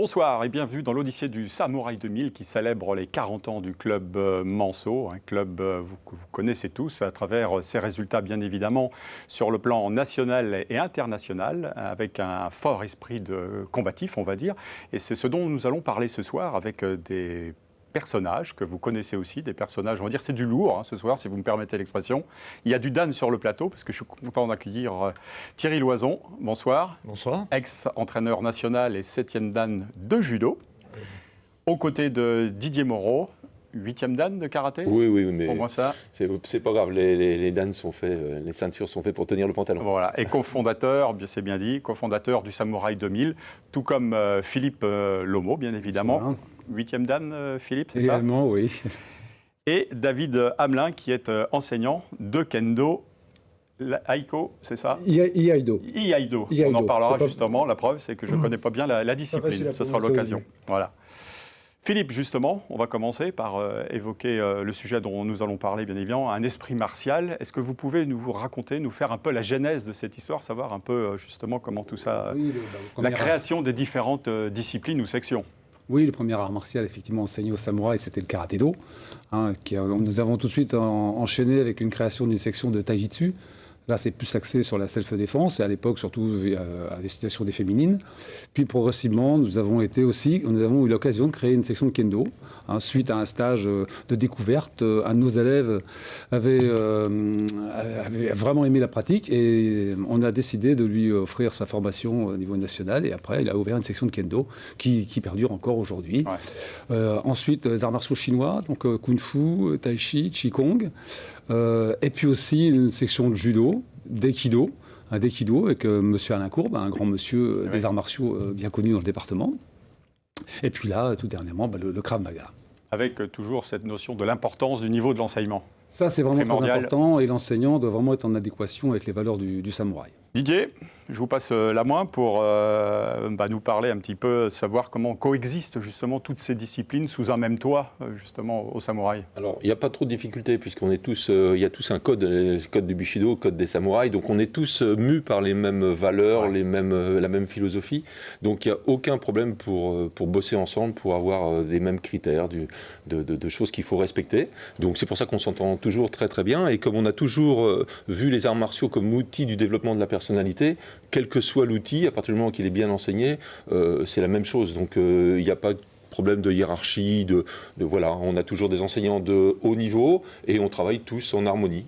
Bonsoir et bienvenue dans l'Odyssée du Samouraï 2000 qui célèbre les 40 ans du club Manceau, un club que vous connaissez tous à travers ses résultats bien évidemment sur le plan national et international avec un fort esprit de combatif on va dire. Et c'est ce dont nous allons parler ce soir avec des personnages que vous connaissez aussi, des personnages, on va dire c'est du lourd ce soir si vous me permettez l'expression. Il y a du Dan sur le plateau parce que je suis content d'accueillir Thierry Loison. Bonsoir. Bonsoir. Ex-entraîneur national et 7e Dan de judo. Aux côtés de Didier Moreau, 8e Dan de karaté. Oui, mais pour moi ça. C'est pas grave, les Dan sont faits, les ceintures sont faites pour tenir le pantalon. Voilà, et cofondateur, c'est bien dit, cofondateur du Samouraï 2000, tout comme Philippe Lomo, bien évidemment. 8e Dan, Philippe, c'est ça ? Également, oui. Et David Hamelin, qui est enseignant de kendo, Aiko, c'est ça ? Iaido. Iaido. On en parlera justement. La preuve, c'est que je ne connais pas bien la discipline. Ce sera l'occasion. Voilà. Philippe, justement, on va commencer par évoquer le sujet dont nous allons parler, bien évidemment, un esprit martial. Est-ce que vous pouvez nous raconter, nous faire un peu la genèse de cette histoire, savoir un peu justement comment tout ça, la création des différentes disciplines ou sections ? Oui, le premier art martial effectivement enseigné aux samouraïs, c'était le karaté-do. Nous avons tout de suite enchaîné avec une création d'une section de taijitsu. Là, c'est plus axé sur la self-défense, et à l'époque, surtout à destination des féminines. Puis, progressivement, nous avons eu l'occasion de créer une section de kendo, suite à un stage de découverte. Un de nos élèves avait vraiment aimé la pratique, et on a décidé de lui offrir sa formation au niveau national, et après, il a ouvert une section de kendo qui perdure encore aujourd'hui. Ouais. Ensuite, les arts martiaux chinois, donc kung-fu, tai chi, qigong. Et puis aussi une section de judo, d'aïkido, un d'aïkido avec monsieur Alain Courbe, un grand monsieur des arts martiaux bien connu dans le département. Et puis là, tout dernièrement, le Krav Maga. Avec toujours cette notion de l'importance du niveau de l'enseignement. Ça, c'est vraiment très important, et l'enseignant doit vraiment être en adéquation avec les valeurs du samouraï. Didier, je vous passe la main pour nous parler un petit peu, savoir comment coexistent justement toutes ces disciplines sous un même toit, justement, au samouraï. Alors, il n'y a pas trop de difficultés, puisqu'on est tous, il y a tous un code, le code du Bushido, le code des samouraïs, donc on est tous mus par les mêmes valeurs, la même philosophie, donc il n'y a aucun problème pour bosser ensemble, pour avoir les mêmes critères de choses qu'il faut respecter. Donc c'est pour ça qu'on s'entend toujours très très bien, et comme on a toujours vu les arts martiaux comme outil du développement de la personnalité, quel que soit l'outil, à partir du moment qu'il est bien enseigné, c'est la même chose. Donc il n'y a pas de problème de hiérarchie, voilà, on a toujours des enseignants de haut niveau et on travaille tous en harmonie,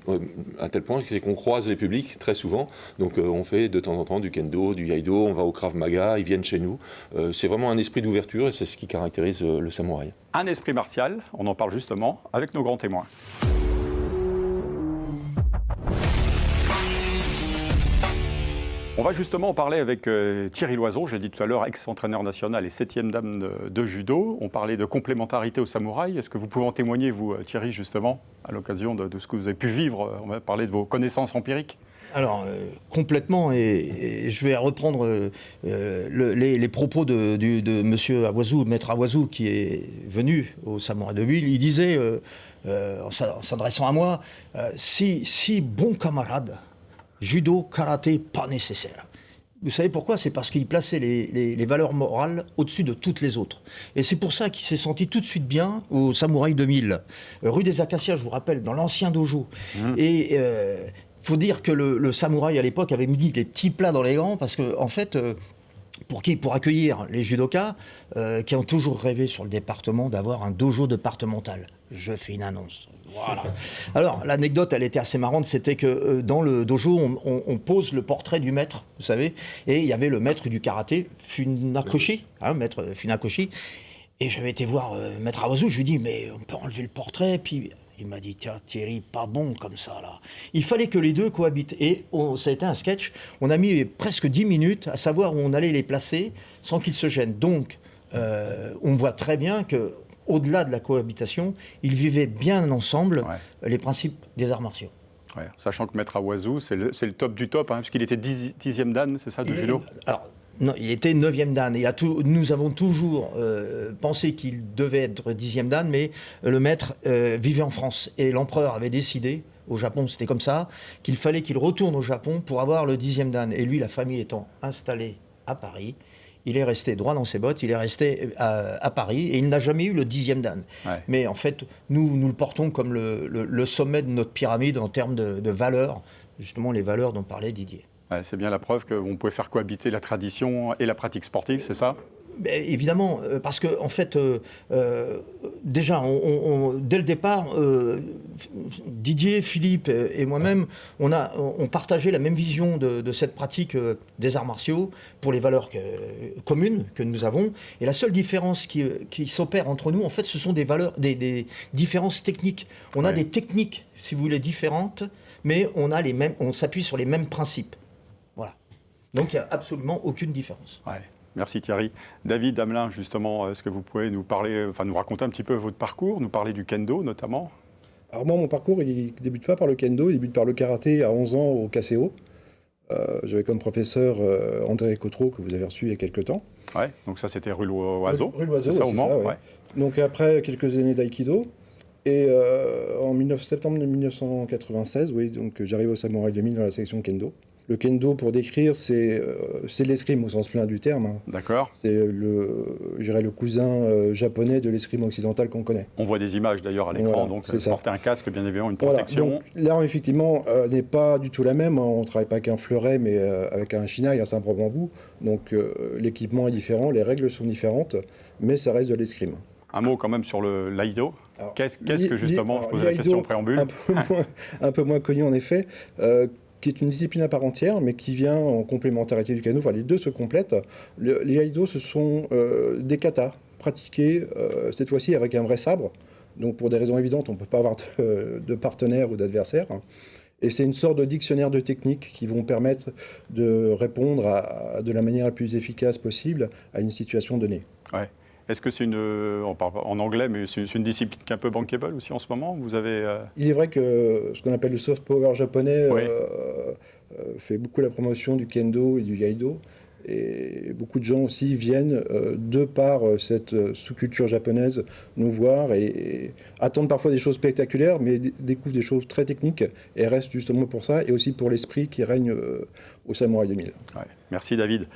à tel point c'est qu'on croise les publics très souvent. Donc on fait de temps en temps du kendo, du iaido, on va au Krav Maga, ils viennent chez nous. C'est vraiment un esprit d'ouverture et c'est ce qui caractérise le samouraï. Un esprit martial, on en parle justement avec nos grands témoins. On va justement en parler avec Thierry Loison, j'ai dit tout à l'heure, ex-entraîneur national et 7e Dan de judo. On parlait de complémentarité au samouraï. Est-ce que vous pouvez en témoigner, vous, Thierry, justement, à l'occasion de ce que vous avez pu vivre ? On va parler de vos connaissances empiriques. Alors, complètement, et je vais reprendre les propos de M. Awazu, maître Awazu, qui est venu au Samouraï 2000. Il disait, en s'adressant à moi, si bon camarade, judo, karaté, pas nécessaire. Vous savez pourquoi ? C'est parce qu'il plaçait les valeurs morales au-dessus de toutes les autres. Et c'est pour ça qu'il s'est senti tout de suite bien au Samouraï 2000. Rue des Acacias, je vous rappelle, dans l'ancien dojo. Et faut dire que le samouraï, à l'époque, avait mis les petits plats dans les grands, parce que, en fait, pour accueillir les judokas qui ont toujours rêvé sur le département d'avoir un dojo départemental. Je fais une annonce. Voilà. Alors, l'anecdote, elle était assez marrante, c'était que dans le dojo, on pose le portrait du maître, vous savez, et il y avait le maître du karaté, Funakoshi, maître Funakoshi, et j'avais été voir maître Awazu, je lui ai dit, mais on peut enlever le portrait, puis il m'a dit, tiens, Thierry, pas bon comme ça, là. Il fallait que les deux cohabitent, et ça a été un sketch, on a mis presque 10 minutes à savoir où on allait les placer sans qu'ils se gênent. Donc, on voit très bien que au-delà de la cohabitation, ils vivaient bien ensemble les principes des arts martiaux. Ouais, sachant que Maître Awazu, c'est le top du top, puisqu'il était 10e Dan, c'est ça, de judo ? Alors, non, il était 9e Dan. Nous avons toujours pensé qu'il devait être 10e Dan, mais le maître vivait en France. Et l'empereur avait décidé, au Japon c'était comme ça, qu'il fallait qu'il retourne au Japon pour avoir le 10e Dan. Et lui, la famille étant installée à Paris, il est resté droit dans ses bottes, il est resté à Paris et il n'a jamais eu le 10e dan. Ouais. Mais en fait, nous le portons comme le sommet de notre pyramide en termes de valeurs, justement les valeurs dont parlait Didier. Ouais, c'est bien la preuve qu'on pouvait faire cohabiter la tradition et la pratique sportive, c'est ça ? Évidemment, parce que en fait, déjà, dès le départ, Didier, Philippe et moi-même, on partageait la même vision de cette pratique des arts martiaux pour les valeurs communes que nous avons. Et la seule différence qui s'opère entre nous, en fait, ce sont des valeurs, des différences techniques. On a des techniques, si vous voulez, différentes, mais on s'appuie sur les mêmes principes. Voilà. Donc il n'y a absolument aucune différence. Ouais. Merci Thierry. David Hamelin, justement, est-ce que vous pouvez nous raconter un petit peu votre parcours, nous parler du kendo notamment ? Alors moi, mon parcours, il ne débute pas par le kendo, il débute par le karaté à 11 ans au KCO. J'avais comme professeur André Cotreau, que vous avez reçu il y a quelques temps. Ouais, donc ça c'était rue Loiseau. Rue Loiseau, c'est ça, au Mans, ouais. Donc après quelques années d'aïkido, et en septembre 1996, oui, donc j'arrive au Samouraï 2000 dans la section kendo. Le kendo, pour décrire, c'est de l'escrime au sens plein du terme. Hein. D'accord. C'est le cousin japonais de l'escrime occidental qu'on connaît. On voit des images d'ailleurs à l'écran, Voilà, donc c'est porter un casque, bien évidemment, une protection. Voilà, donc l'arme, effectivement, n'est pas du tout la même. On ne travaille pas avec un fleuret, mais avec un shinai, un sabre bambou. Donc l'équipement est différent, les règles sont différentes, mais ça reste de l'escrime. Un mot quand même sur l'aïdo. Qu'est-ce que justement, je posais la question en préambule. Un peu moins connu en effet. Qui est une discipline à part entière, mais qui vient en complémentarité du kendo. Enfin, les deux se complètent. Les aido, ce sont des katas pratiqués, cette fois-ci avec un vrai sabre. Donc, pour des raisons évidentes, on ne peut pas avoir de partenaire ou d'adversaire. Et c'est une sorte de dictionnaire de techniques qui vont permettre de répondre de la manière la plus efficace possible à une situation donnée. Ouais. Est-ce que c'est on parle en anglais, mais c'est une discipline qui est un peu bankable aussi en ce moment ? Vous avez, Il est vrai que ce qu'on appelle le soft power japonais fait beaucoup la promotion du kendo et du iaido. Et beaucoup de gens aussi viennent, de par cette sous-culture japonaise, nous voir et attendent parfois des choses spectaculaires, mais découvrent des choses très techniques et restent justement pour ça, et aussi pour l'esprit qui règne au Samouraï 2000. Ouais. Merci David.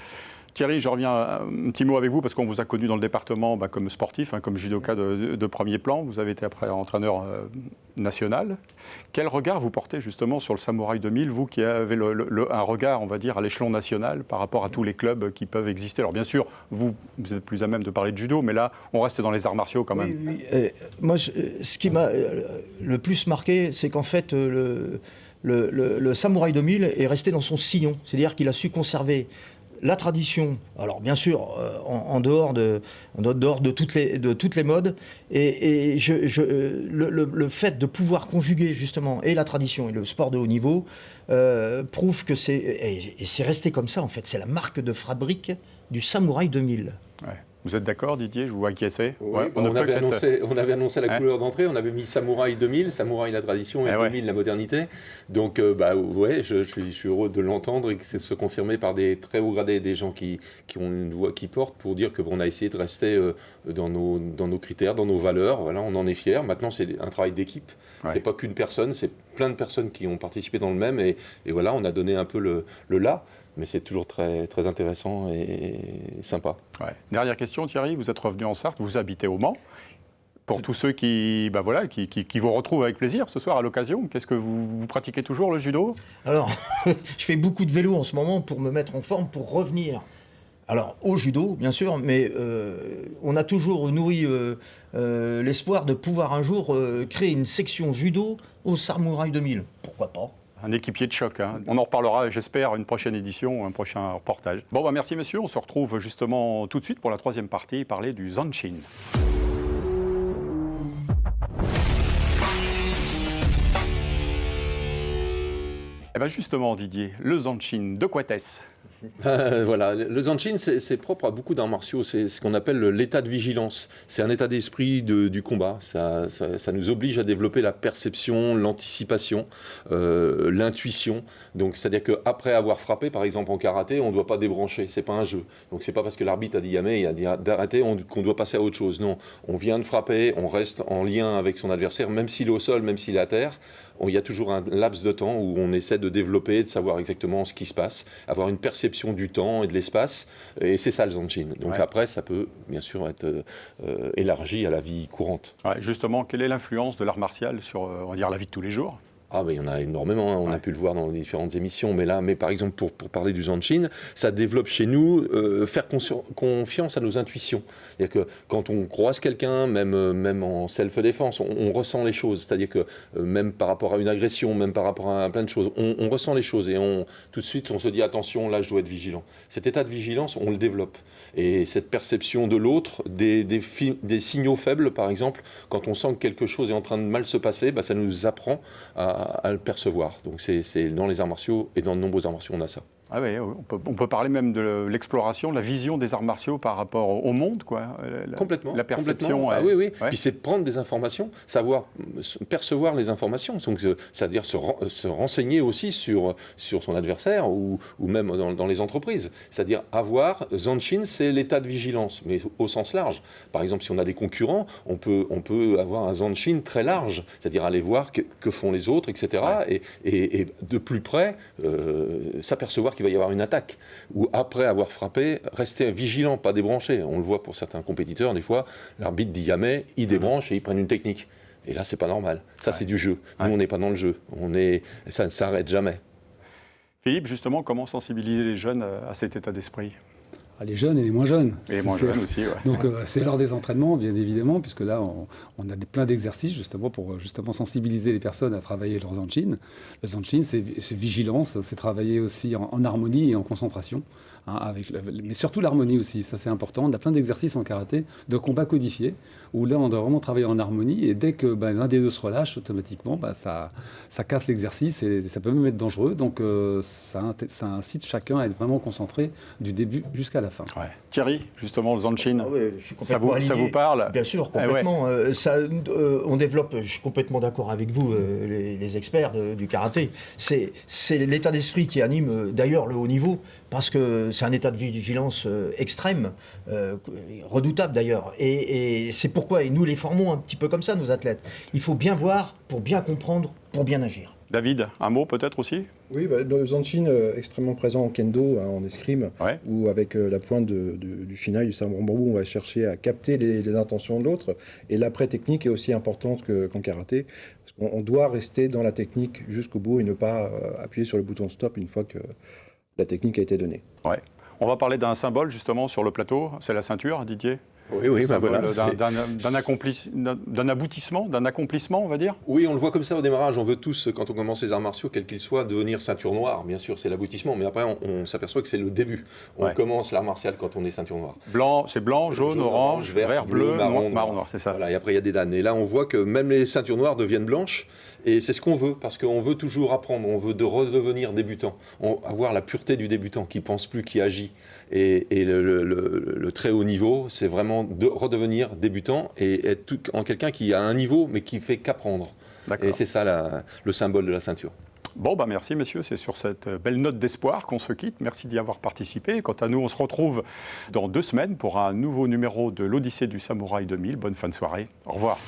Thierry, je reviens un petit mot avec vous parce qu'on vous a connu dans le département comme sportif, comme judoka de premier plan. Vous avez été après entraîneur national. Quel regard vous portez justement sur le Samouraï 2000, vous qui avez un regard, on va dire, à l'échelon national par rapport à tous les clubs qui peuvent exister ? Alors bien sûr, vous êtes plus à même de parler de judo, mais là, on reste dans les arts martiaux quand même. Oui. Moi, ce qui m'a le plus marqué, c'est qu'en fait, le Samouraï 2000 est resté dans son sillon. C'est-à-dire qu'il a su conserver la tradition, alors bien sûr en dehors de toutes les modes, et le fait de pouvoir conjuguer justement et la tradition et le sport de haut niveau prouve que c'est resté comme ça en fait. C'est la marque de fabrique du Samouraï 2000. Ouais. Vous êtes d'accord, Didier ? Je vous vois acquiescer. Oui, ouais, on avait annoncé la couleur d'entrée, on avait mis Samouraï 2000, Samouraï la tradition et 2000 la modernité. Donc, je suis heureux de l'entendre et que c'est se confirmer par des très hauts gradés, des gens qui ont une voix qui porte pour dire qu'on a essayé de rester dans nos critères, dans nos valeurs. Voilà, on en est fiers. Maintenant, c'est un travail d'équipe. Ouais. C'est pas qu'une personne, c'est plein de personnes qui ont participé dans le même. Et voilà, on a donné un peu le là. Mais c'est toujours très, très intéressant et sympa. Ouais. Dernière question, Thierry. Vous êtes revenu en Sarthe, vous habitez au Mans. Pour tous ceux qui vous retrouvent avec plaisir ce soir à l'occasion, qu'est-ce que vous pratiquez toujours, le judo ? Alors, je fais beaucoup de vélo en ce moment pour me mettre en forme, pour revenir. Alors, au judo, bien sûr, mais on a toujours nourri l'espoir de pouvoir un jour créer une section judo au Samouraï 2000. Pourquoi pas ? Un équipier de choc. Hein. On en reparlera, j'espère, une prochaine édition, un prochain reportage. Bon, merci monsieur. On se retrouve justement tout de suite pour la troisième partie, parler du Zanshin. Eh bien justement, Didier, le Zanshin, de quoi est-ce ? Voilà, le Zanshin, c'est propre à beaucoup d'arts martiaux. C'est ce qu'on appelle l'état de vigilance. C'est un état d'esprit du combat. Ça nous oblige à développer la perception, l'anticipation, l'intuition. Donc, c'est-à-dire qu'après avoir frappé, par exemple en karaté, on ne doit pas débrancher. C'est pas un jeu. Donc, c'est pas parce que l'arbitre a dit yamé, il a dit d'arrêter, qu'on doit passer à autre chose. Non, on vient de frapper, on reste en lien avec son adversaire, même s'il est au sol, même s'il est à terre. Il y a toujours un laps de temps où on essaie de développer, de savoir exactement ce qui se passe, avoir une perception perception du temps et de l'espace, et c'est ça le Zanshin. Donc après, ça peut bien sûr être élargi à la vie courante. Ouais, justement, quelle est l'influence de l'art martial sur, on va dire, la vie de tous les jours ? Ah ben, il y en a énormément, hein. On a pu le voir dans les différentes émissions, mais par exemple pour parler du Zanshin, ça développe chez nous faire confiance à nos intuitions. C'est-à-dire que quand on croise quelqu'un, même en self-défense, on ressent les choses. C'est-à-dire que même par rapport à une agression, même par rapport à plein de choses, on ressent les choses et tout de suite on se dit attention, là je dois être vigilant. Cet état de vigilance, on le développe. Et cette perception de l'autre, des signaux faibles par exemple, quand on sent que quelque chose est en train de mal se passer, bah, ça nous apprend à le percevoir. Donc c'est dans les arts martiaux et dans de nombreux arts martiaux, on a ça. Ah oui, on peut parler même de l'exploration, de la vision des arts martiaux par rapport au monde, quoi. Complètement. La perception. Complètement. Ah, oui. Ouais. Puis c'est prendre des informations, savoir percevoir les informations. Donc c'est-à-dire se renseigner aussi sur son adversaire ou même dans les entreprises. C'est-à-dire avoir, Zanshin, c'est l'état de vigilance, mais au sens large. Par exemple, si on a des concurrents, on peut avoir un Zanshin très large, c'est-à-dire aller voir que font les autres, etc. Ouais. Et de plus près, s'apercevoir qu'il va y avoir une attaque, ou après avoir frappé, rester vigilant, pas débranché. On le voit pour certains compétiteurs, des fois, l'arbitre dit jamais, ils débranchent et ils prennent une technique. Et là, c'est pas normal. Ça, c'est du jeu. Nous, on n'est pas dans le jeu. Ça ne s'arrête jamais. Philippe, justement, comment sensibiliser les jeunes à cet état d'esprit ? Les jeunes et les moins jeunes. Et les moins jeunes aussi, ouais. Donc c'est lors des entraînements, bien évidemment, puisque là, on a plein d'exercices justement pour sensibiliser les personnes à travailler leur Zanshin. Le Zanshin, c'est vigilance, c'est travailler aussi en harmonie et en concentration, hein, mais surtout l'harmonie aussi, ça c'est important. On a plein d'exercices en karaté, de combats codifiés, où là, on doit vraiment travailler en harmonie, et dès que l'un des deux se relâche, automatiquement, ça casse l'exercice, et ça peut même être dangereux. Donc ça incite chacun à être vraiment concentré du début jusqu'à la fin. Ouais. Thierry, justement, le Zanshin, ça vous parle ? Bien sûr, complètement. On développe, je suis complètement d'accord avec vous, les experts du karaté. C'est l'état d'esprit qui anime d'ailleurs le haut niveau, parce que c'est un état de vigilance extrême, redoutable d'ailleurs. Et c'est pourquoi nous les formons un petit peu comme ça, nos athlètes. Il faut bien voir pour bien comprendre, pour bien agir. David, un mot peut-être aussi ? Oui, le Zanshin extrêmement présent en kendo, hein, en escrime, où avec la pointe du shinai, du sabre bambou, on va chercher à capter les intentions de l'autre. Et l'après-technique est aussi importante qu'en karaté, parce qu'on doit rester dans la technique jusqu'au bout et ne pas appuyer sur le bouton stop une fois que la technique a été donnée. Ouais. On va parler d'un symbole justement sur le plateau, c'est la ceinture, Didier ? Oui, voilà. D'un aboutissement, d'un accomplissement, on va dire ? Oui, on le voit comme ça au démarrage. On veut tous, quand on commence les arts martiaux, quels qu'ils soient, devenir ceinture noire. Bien sûr, c'est l'aboutissement, mais après, on s'aperçoit que c'est le début. On commence l'art martial quand on est ceinture noire. C'est blanc, jaune, orange, vert, bleu, marron noir, c'est ça. Voilà, et après, il y a des danes. Et là, on voit que même les ceintures noires deviennent blanches. Et c'est ce qu'on veut, parce qu'on veut toujours apprendre. On veut redevenir débutant. Avoir la pureté du débutant, qui ne pense plus, qui agit. Et le très haut niveau, c'est vraiment de redevenir débutant et être en quelqu'un qui a un niveau, mais qui fait qu'apprendre. Et c'est ça le symbole de la ceinture. Bon, merci messieurs, c'est sur cette belle note d'espoir qu'on se quitte. Merci d'y avoir participé. Quant à nous, on se retrouve dans 2 semaines pour un nouveau numéro de l'Odyssée du Samouraï 2000. Bonne fin de soirée. Au revoir.